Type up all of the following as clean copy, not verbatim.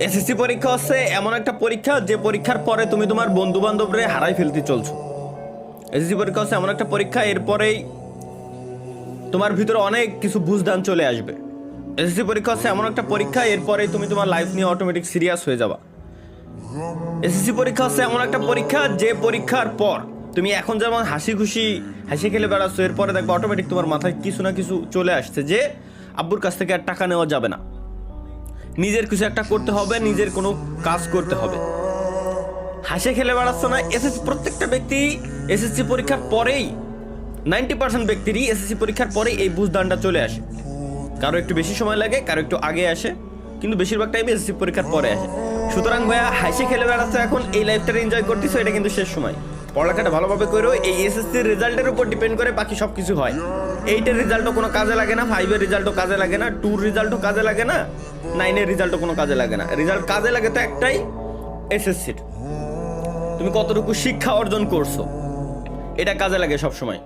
SSC পরীক্ষা হচ্ছে এমন একটা পরীক্ষা যে পরীক্ষার পরে তুমি তোমার বন্ধু বান্ধবরে হারাই ফেলতে চলছো। এসএসসি পরীক্ষা হচ্ছে এমন একটা পরীক্ষা, এরপরেই তোমার ভিতরে অনেক কিছু বুঝদান চলে আসবে। এসএসসি পরীক্ষা হচ্ছে এমন একটা পরীক্ষা, এরপরেই তুমি তোমার লাইফ নিয়ে অটোমেটিক সিরিয়াস হয়ে যাবা। এসএসসি পরীক্ষা হচ্ছে এমন একটা পরীক্ষা যে পরীক্ষার পর তুমি এখন যেমন হাসি খুশি হাসি খেলে বেড়াচ্ছ, এরপরে দেখবে অটোমেটিক তোমার মাথায় কিছু না কিছু চলে আসছে যে আব্বুর কাছ থেকে আর টাকা নেওয়া যাবে না, নিজের কিছু একটা করতে হবে, নিজের কোনো কাজ করতে হবে। হাসি খেলে বেড়াচ্ছ না। এসএসসি প্রত্যেকটা ব্যক্তি এসএসসি পরীক্ষার পরেই 90% ব্যক্তিরই এসএসসি পরীক্ষার পরেই এই বুঝদানটা চলে আসে। কারো একটু বেশি সময় লাগে, কারো একটু আগে আসে, কিন্তু বেশিরভাগ টাইমে এসএসসি পরীক্ষার পরে আসে। সুতরাং ভাইয়া, হাসি খেলে বেড়াচ্ছ এখন, এই লাইফটা এনজয় করতেছো, এটা কিন্তু শেষ সময়। পড়ালেখাটা ভালোভাবে করো। এই এসএসসির রেজাল্টের উপর ডিপেন্ড করে বাকি সব কিছু হয়। 8-এর রেজাল্টও কোনো কাজে লাগে না, 5-এর রেজাল্টও কাজে লাগে না, 2-র রেজাল্টও কাজে লাগে না, 9-এর রেজাল্টও কোনো কাজে লাগে না। রেজাল্ট কাজে লাগে তো একটাই, এসএসসির তুমি কতটুকু শিক্ষা অর্জন করছো, এটা কাজে লাগে সব সময়।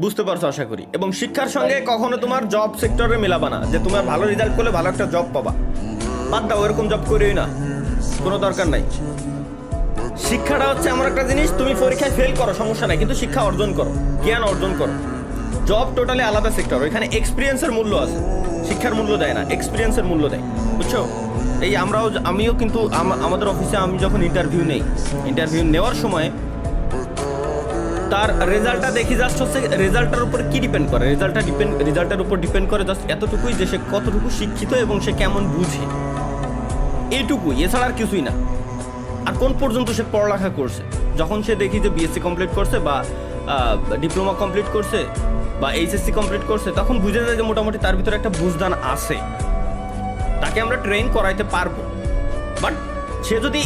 বুঝতে পারছো আশা করি। এবং শিক্ষার সঙ্গে কখনো তোমার জব সেক্টরে মেলাবা না যে তোমার ভালো রেজাল্ট করলে ভালো একটা জব পাবা। বাদ দাও, এরকম জব করিই না, কোনো দরকার নাই। শিক্ষাটা হচ্ছে এমন একটা জিনিস, তুমি পরীক্ষায় ফেল করো সমস্যা নাই, কিন্তু শিক্ষা অর্জন করো, জ্ঞান অর্জন করো। জব টোটালি আলাদা সেক্টর, ওইখানে এক্সপিরিয়েন্সের মূল্য আছে, শিক্ষার মূল্য দেয় না, এক্সপিরিয়েন্সের মূল্য দেয়, বুঝছো? এই আমিও কিন্তু আমাদের অফিসে আমি যখন ইন্টারভিউ নেওয়ার সময় তার রেজাল্টটা দেখি, জাস্ট হচ্ছে রেজাল্টের উপর কি ডিপেন্ড করে, রেজাল্টের উপর ডিপেন্ড করে জাস্ট এতটুকুই যে সে কতটুকু শিক্ষিত এবং সে কেমন বুঝে, এইটুকুই, এছাড়া আর কিছুই না। আর কোন পর্যন্ত সে পড়ালেখা করছে। যখন সে দেখি যে বিএসসি কমপ্লিট করছে বা ডিপ্লোমা কমপ্লিট করছে বা এইচএসসি কমপ্লিট করছে, তখন বুঝে যায় যে মোটামুটি তার ভিতরে একটা বুঝদান আছে, তাকে আমরা ট্রেন করাইতে পারবো। বাট সে যদি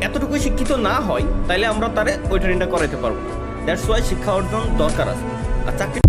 এতটুকু শিক্ষিত না হয়, তাহলে আমরা তারে ওই ট্রেনটা করাইতে পারবো না। দ্যাটস ওয়াই শিক্ষা অর্জন দরকার আছে। আর চাকরি